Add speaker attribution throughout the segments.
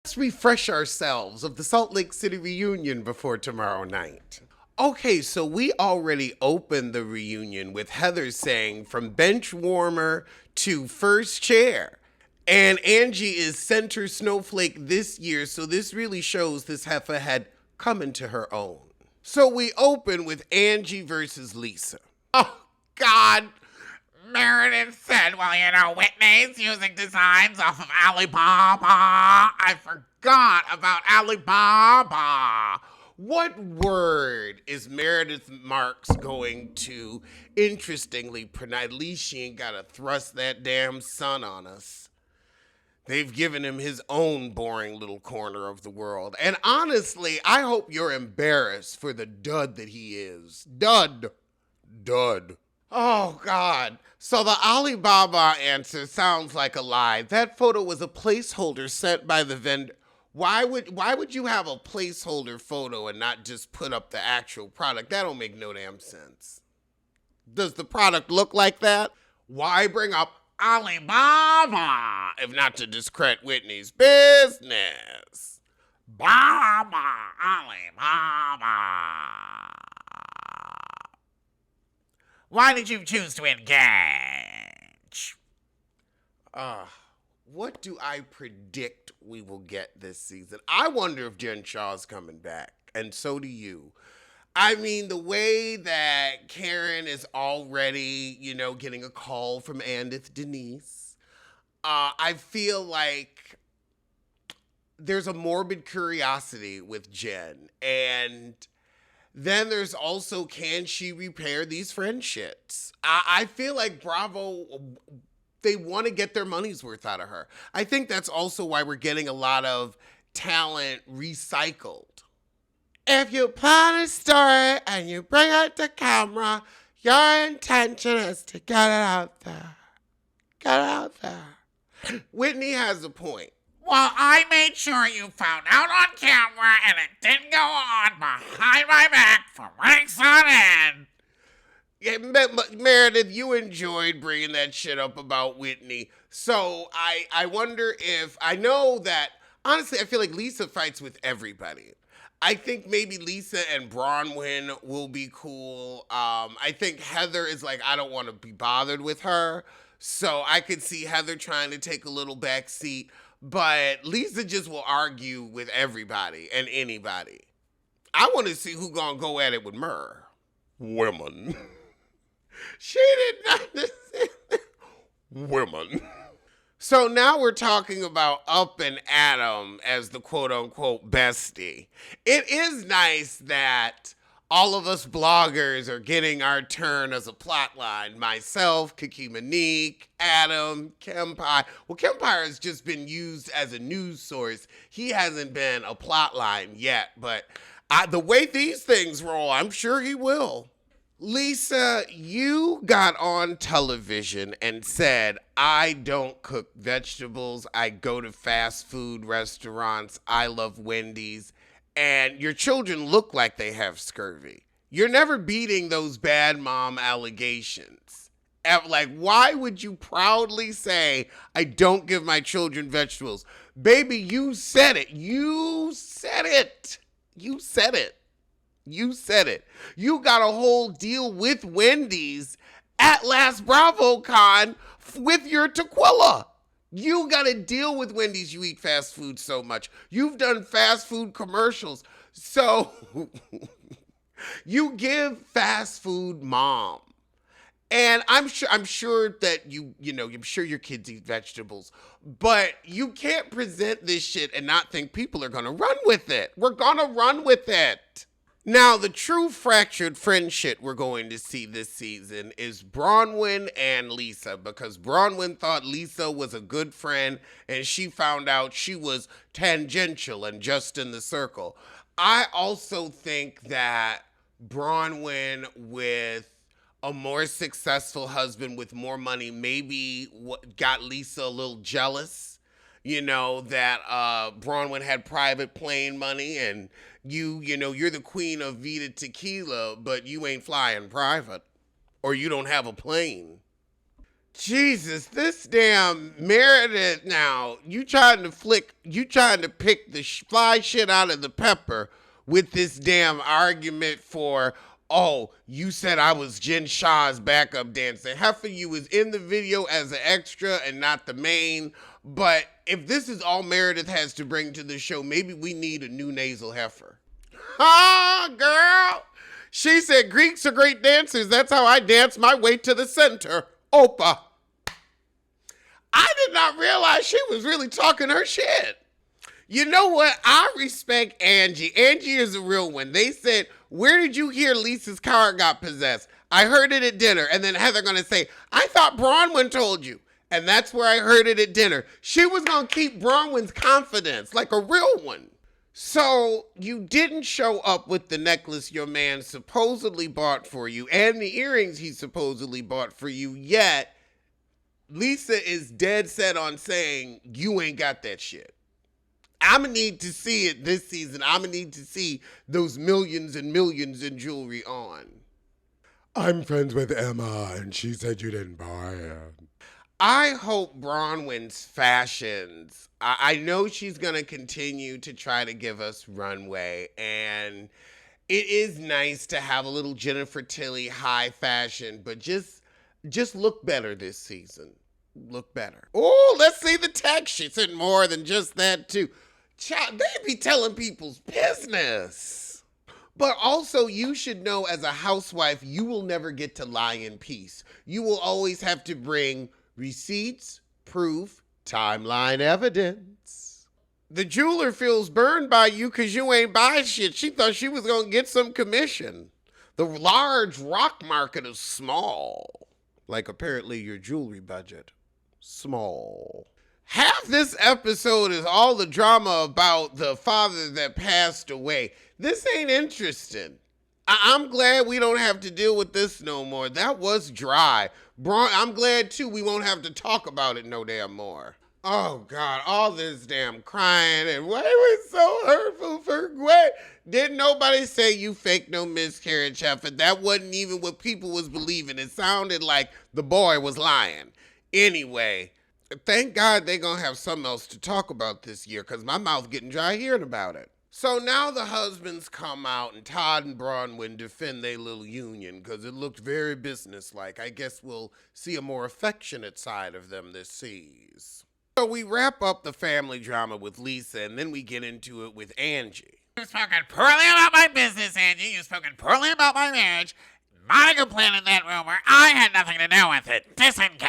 Speaker 1: Let's refresh ourselves of the Salt Lake City reunion before tomorrow night. Okay, so we already opened the reunion with Heather saying from bench warmer to first chair. And Angie is center snowflake this year, so this really shows this heifer had come into her own. So we open with Angie versus Lisa. Oh, God.
Speaker 2: Meredith said, well, Whitney's using designs off of Alibaba. I forgot about Alibaba.
Speaker 1: What word is Meredith Marks going to interestingly pronounce? At least she ain't got to thrust that damn sun on us. They've given him his own boring little corner of the world. And honestly, I hope you're embarrassed for the dud that he is. Dud. Oh, God. So the Alibaba answer sounds like a lie. That photo was a placeholder sent by the vendor. Why would you have a placeholder photo and not just put up the actual product? That don't make no damn sense. Does the product look like that? Why bring up Alibaba if not to discredit Whitney's business?
Speaker 2: Baba, Alibaba. Why did you choose to engage?
Speaker 1: What do I predict we will get this season? I wonder if Jen Shaw's coming back, and so do you. I mean, the way that Karen is already, getting a call from Andith Denise, I feel like there's a morbid curiosity with Jen, and then there's also, can she repair these friendships? I feel like Bravo, they want to get their money's worth out of her. I think that's also why we're getting a lot of talent recycled. If you plan a story and you bring it to camera, your intention is to get it out there. Get it out there. Whitney has a point.
Speaker 2: Well, I made sure you found out on camera and it didn't go on behind my back for weeks on end.
Speaker 1: Yeah, Meredith, you enjoyed bringing that shit up about Whitney. So I wonder if, I know that, honestly, I feel like Lisa fights with everybody. I think maybe Lisa and Bronwyn will be cool. I think Heather is like, I don't want to be bothered with her. So I could see Heather trying to take a little back seat. But Lisa just will argue with everybody and anybody. I want to see who gonna go at it with Myrrh. Women. She did not. Women. So now we're talking about Up and Adam as the quote-unquote bestie. It is nice that all of us bloggers are getting our turn as a plotline. Myself, Kiki Monique, Adam, Kempire. Well, Kempire has just been used as a news source. He hasn't been a plotline yet, but the way these things roll, I'm sure he will. Lisa, you got on television and said, I don't cook vegetables. I go to fast food restaurants. I love Wendy's. And your children look like they have scurvy. You're never beating those bad mom allegations. Like, why would you proudly say, I don't give my children vegetables? Baby, you said it. You said it. You said it. You said it. You got a whole deal with Wendy's at last BravoCon with your tequila. You got to deal with Wendy's. You eat fast food so much. You've done fast food commercials. So you give fast food mom. And I'm sure that I'm sure your kids eat vegetables, but you can't present this shit and not think people are going to run with it. We're going to run with it. Now, the true fractured friendship we're going to see this season is Bronwyn and Lisa, because Bronwyn thought Lisa was a good friend, and she found out she was tangential and just in the circle. I also think that Bronwyn, with a more successful husband with more money, maybe got Lisa a little jealous. That Bronwyn had private plane money, and you're the queen of Vita Tequila, but you ain't flying private, or you don't have a plane. Jesus, this damn Meredith now, you trying to pick the fly shit out of the pepper with this damn argument for, oh, you said I was Jen Shah's backup dancer. Heifer, you was in the video as an extra and not the main, but if this is all Meredith has to bring to the show, maybe we need a new nasal heifer. Ha, girl! She said Greeks are great dancers. That's how I dance my way to the center. Opa. I did not realize she was really talking her shit. You know what? I respect Angie. Angie is a real one. They said, where did you hear Lisa's car got possessed? I heard it at dinner. And then Heather going to say, I thought Bronwyn told you. And that's where I heard it at dinner. She was going to keep Bronwyn's confidence like a real one. So you didn't show up with the necklace your man supposedly bought for you and the earrings he supposedly bought for you, yet Lisa is dead set on saying you ain't got that shit. I'm going to need to see it this season. I'm going to need to see those millions and millions in jewelry on. I'm friends with Emma, and she said you didn't buy it. I hope Bronwyn's fashions, I know she's going to continue to try to give us runway, and it is nice to have a little Jennifer Tilly high fashion, but just look better this season. Look better. Oh, let's see the text. She said more than just that, too. Child, they be telling people's business. But also, you should know as a housewife, you will never get to lie in peace. You will always have to bring receipts, proof, timeline evidence. The jeweler feels burned by you because you ain't buy shit. She thought she was going to get some commission. The large rock market is small. Like apparently your jewelry budget. Small. Half this episode is all the drama about the father that passed away. This ain't interesting. I'm glad we don't have to deal with this no more. That was dry. I'm glad, too, we won't have to talk about it no damn more. Oh, God, all this damn crying and why it was so hurtful for Gwen. Didn't nobody say you faked no miscarriage, Heifer? That wasn't even what people was believing. It sounded like the boy was lying. Anyway, thank God they gonna have something else to talk about this year because my mouth getting dry hearing about it. So now the husbands come out and Todd and Bronwyn defend their little union because it looked very businesslike. I guess we'll see a more affectionate side of them this season. So we wrap up the family drama with Lisa and then we get into it with Angie.
Speaker 2: You've spoken poorly about my business, Angie. You've spoken poorly about my marriage. Monica planted that rumor. I had nothing to do with it. Disengage.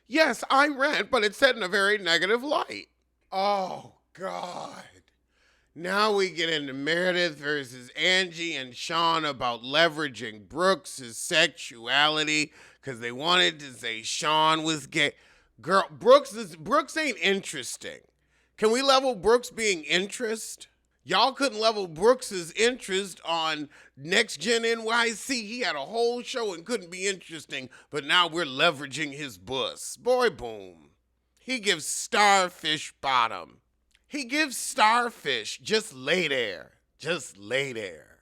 Speaker 1: Yes, I rant, but it's set in a very negative light. Oh, God. Now we get into Meredith versus Angie and Sean about leveraging Brooks' sexuality because they wanted to say Sean was gay. Girl, Brooks ain't interesting. Can we level Brooks being interest? Y'all couldn't level Brooks' interest on Next Gen NYC. He had a whole show and couldn't be interesting, but now we're leveraging his bus. Boy, boom. He gives Starfish bottom. He gives Starfish just lay there. Just lay there.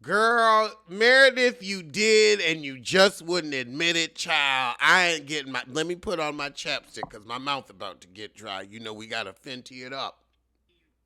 Speaker 1: Girl, Meredith, you did and you just wouldn't admit it, child. I ain't getting let me put on my chapstick because my mouth about to get dry. You know we gotta Fenty it up.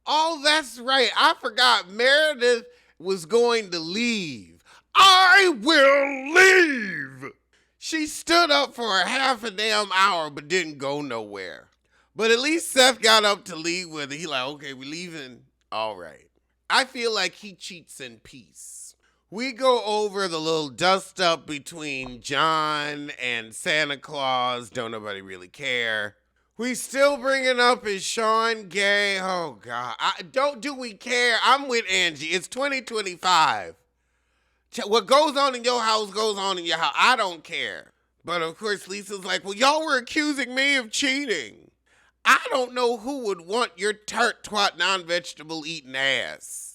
Speaker 1: Oh, that's right. I forgot Meredith was going to leave. I will leave. She stood up for a half a damn hour but didn't go nowhere. But at least Seth got up to leave with it. He like, okay, we leaving. All right. I feel like he cheats in peace. We go over the little dust up between John and Santa Claus. Don't nobody really care. We still bringing up is Sean gay? Oh, God. Do we care? I'm with Angie. It's 2025. What goes on in your house goes on in your house. I don't care. But, of course, Lisa's like, well, y'all were accusing me of cheating. I don't know who would want your tart twat non-vegetable eating ass.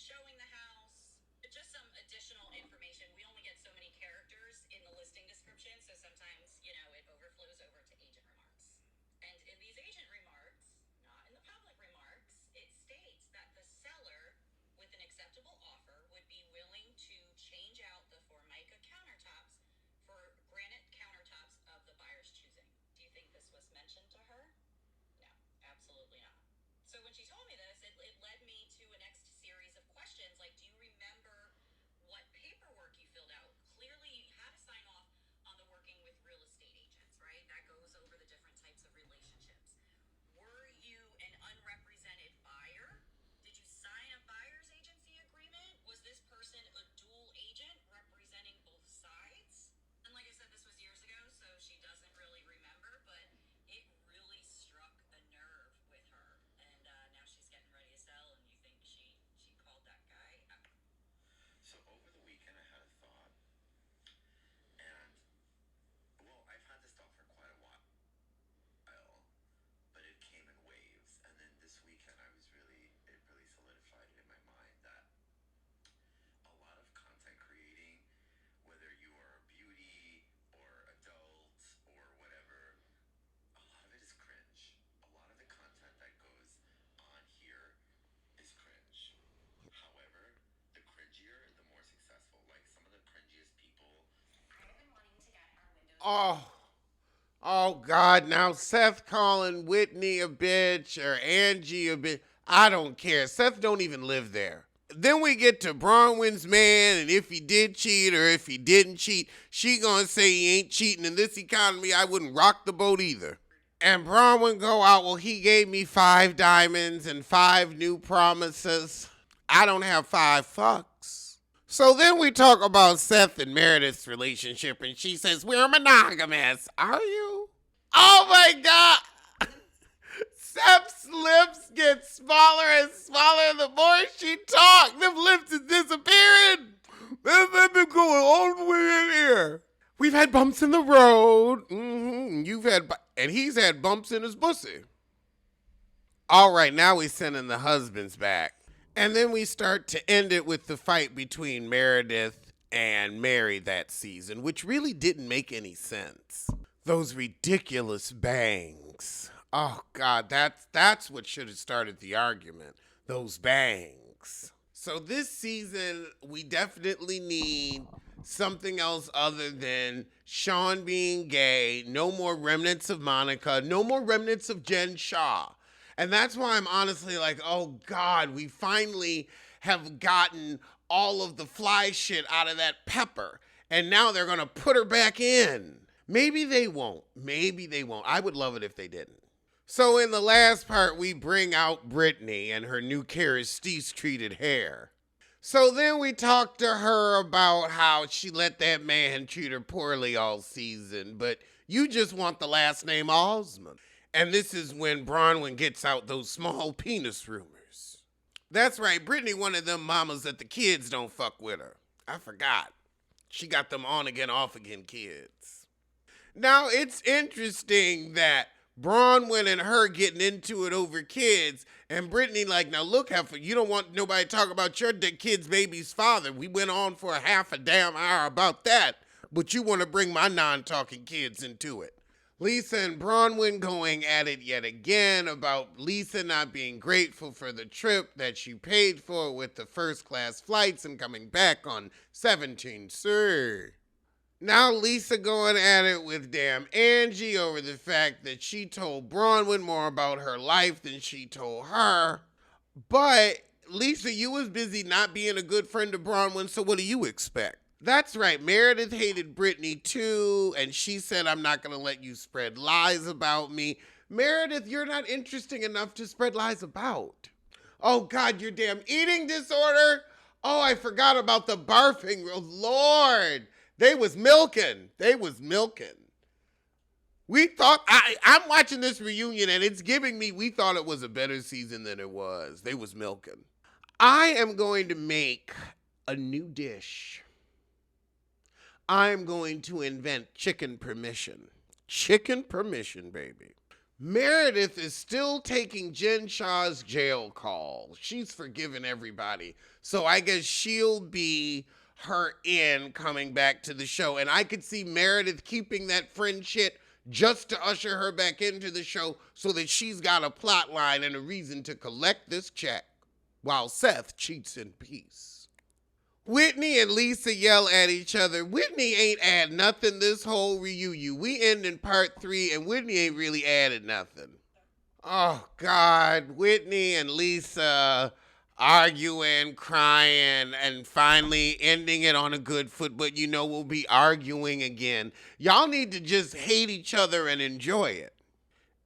Speaker 3: showing the house. Just some additional information. We only get so many characters in the listing description, so sometimes, it overflows over to agent remarks. And in these agent remarks, not in the public remarks, it states that the seller, with an acceptable offer, would be willing to change out the Formica countertops for granite countertops of the buyer's choosing. Do you think this was mentioned to her? No, absolutely not. So when she told me this, it led me to a next series of questions like, do you remember what paperwork you filled out? Clearly, you had to sign off on the working with real estate agents, right? That goes over the different types of relationships. Were you an unrepresented buyer? Did you sign a buyer's agency agreement? Was this person a dual agent representing both sides? And like I said, this was years ago, so she doesn't really remember, but it really struck a nerve with her. And now she's getting ready to sell, and you think she called that guy out.
Speaker 4: So over the weekend, I had a thought, and I've had this thought for quite a while, but it came in waves. And then this weekend, it really solidified it in my mind that a lot of content creating, whether you are beauty or adult or whatever, a lot of it is cringe. A lot of the content that goes on here is cringe. However, the cringier, the more successful. Like some of the cringiest people.
Speaker 3: I've been wanting to get our windows.
Speaker 1: Oh God, now Seth calling Whitney a bitch or Angie a bitch. I don't care. Seth don't even live there. Then we get to Bronwyn's man, and if he did cheat or if he didn't cheat, she gonna say he ain't cheating. In this economy, I wouldn't rock the boat either. And Bronwyn go out, well, he gave me 5 diamonds and 5 new promises. I don't have 5 fucks. So then we talk about Seth and Meredith's relationship, and she says, we're monogamous. Are you? Oh my God. Seth's lips get smaller and smaller the more she talks. Them lips is disappearing. They've been going all the way in here. We've had bumps in the road. And he's had bumps in his pussy. All right, now we're sending the husbands back. And then we start to end it with the fight between Meredith and Mary that season, which really didn't make any sense. Those ridiculous bangs. Oh, God, that's what should have started the argument. Those bangs. So this season, we definitely need something else other than Sean being gay, no more remnants of Monica, no more remnants of Jen Shaw. And that's why I'm honestly like, oh God, we finally have gotten all of the fly shit out of that Pepper. And now they're going to put her back in. Maybe they won't. I would love it if they didn't. So in the last part, we bring out Brittany and her new Kerastese treated hair. So then we talk to her about how she let that man treat her poorly all season, but you just want the last name Osmond. And this is when Bronwyn gets out those small penis rumors. That's right, Brittany one of them mamas that the kids don't fuck with her. I forgot. She got them on again, off again kids. Now, it's interesting that Bronwyn and her getting into it over kids, and Brittany like, now look, Heifer, you don't want nobody to talk about your kid's baby's father. We went on for a half a damn hour about that, but you want to bring my non-talking kids into it. Lisa and Bronwyn going at it yet again about Lisa not being grateful for the trip that she paid for with the first class flights and coming back on 17C. Now Lisa going at it with damn Angie over the fact that she told Bronwyn more about her life than she told her. But Lisa, you was busy not being a good friend to Bronwyn, so what do you expect? That's right, Meredith hated Brittany too, and she said, I'm not going to let you spread lies about me. Meredith, you're not interesting enough to spread lies about. Oh, God, your damn eating disorder. Oh, I forgot about the barfing. Oh, Lord, they was milking. We thought, I'm watching this reunion, and it's giving me, we thought it was a better season than it was. They was milking. I am going to make a new dish. I'm going to invent chicken permission. Chicken permission, baby. Meredith is still taking Jen Shah's jail call. She's forgiven everybody. So I guess she'll be her in coming back to the show. And I could see Meredith keeping that friend shit just to usher her back into the show so that she's got a plot line and a reason to collect this check while Seth cheats in peace. Whitney and Lisa yell at each other. Whitney ain't add nothing this whole reunion. We end in part 3 and Whitney ain't really added nothing. Oh, God. Whitney and Lisa arguing, crying, and finally ending it on a good foot. But you know, we'll be arguing again. Y'all need to just hate each other and enjoy it.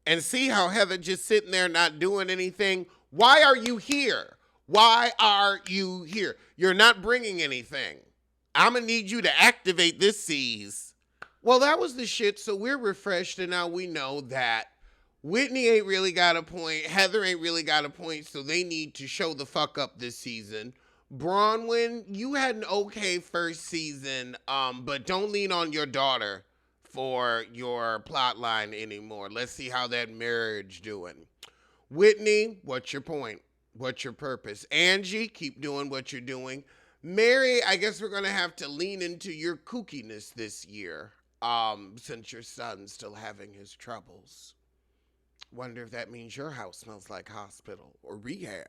Speaker 1: And see how Heather just sitting there not doing anything? Why are you here? Why are you here? You're not bringing anything. I'm going to need you to activate this seize. Well, that was the shit, so we're refreshed, and now we know that Whitney ain't really got a point. Heather ain't really got a point, so they need to show the fuck up this season. Bronwyn, you had an okay first season, but don't lean on your daughter for your plot line anymore. Let's see how that marriage doing. Whitney, what's your point? What's your purpose? Angie, keep doing what you're doing. Mary, I guess we're going to have to lean into your kookiness this year, since your son's still having his troubles. Wonder if that means your house smells like hospital or rehab.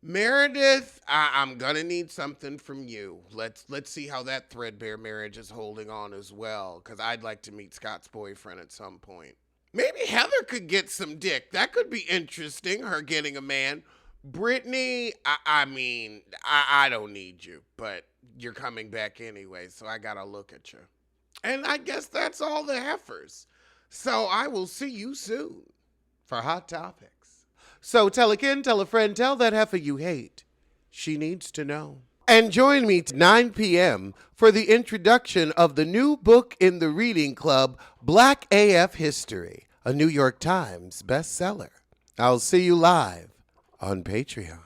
Speaker 1: Meredith, I'm going to need something from you. Let's see how that threadbare marriage is holding on as well, because I'd like to meet Scott's boyfriend at some point. Maybe Heather could get some dick. That could be interesting, her getting a man. Brittany, I don't need you, but you're coming back anyway, so I gotta look at you. And I guess that's all the heifers. So I will see you soon for Hot Topics. So tell a kin, tell a friend, tell that heifer you hate. She needs to know. And join me at 9 p.m. for the introduction of the new book in the reading club, Black AF History, a New York Times bestseller. I'll see you live on Patreon.